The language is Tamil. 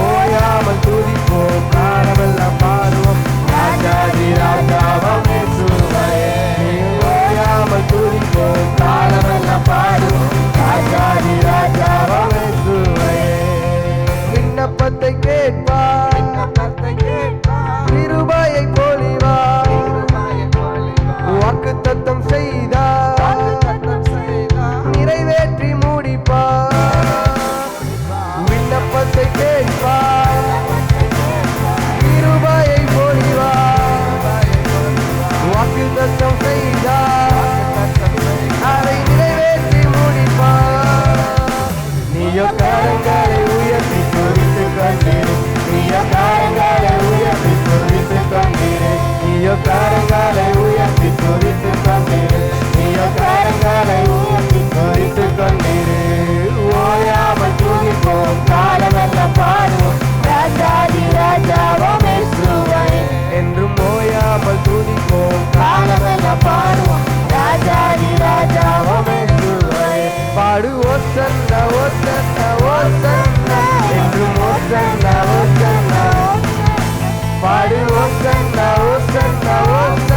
ஓயாமல் துதிப்போம் காலமெல்லாம் பாடுவோம் ராஜாதி ராஜாவாம் இயேசுவையே ஓயாமல் துதிப்போம் காலமெல்லாம் பாடுவோம் ராஜாதி ராஜாவாம் இயேசுவையே விண்ணப்பத்தை கேட்பார் கிருபையை பொழிவார் வாக்குத்தத்தம் செய்தார் நிறைவேற்றி முடிப்பார் விண்ணப்பத்தை கேட்பார் கிருபையை பொழிவார் வாக்குத்தத்தம் செய்தார் அதை நிறைவேற்றி முடிப்பார் நீயோ கரங்களை உயர்த்தி துதித்து கொண்டீர் நீயோ கரங்களை உயர்த்தி துதித்து கொண்டீர் நீயோ கரங்களை உயர்த்தி துதித்து கொண்டீர் நீயோ கரங்களை உயர்த்தி துதித்து கொண்டீர் ஓயாமல் துதிப்போம் காலமெல்லாம் பாடுவோம் ராஜாதி ராஜாவாம் இயேசுவையே என்றும் ஓயாமல் துதிப்போம் காலமெல்லாம் பாடுவோம் ராஜாதி ராஜாவாம் இயேசுவையே பாடு ஓசன்னா ஓசன்னா ஓசன்னா என்றும் ஓசன்னா ஓசன்னா பாடு ஓசன்னா ஓசன்னா ஓசன்னா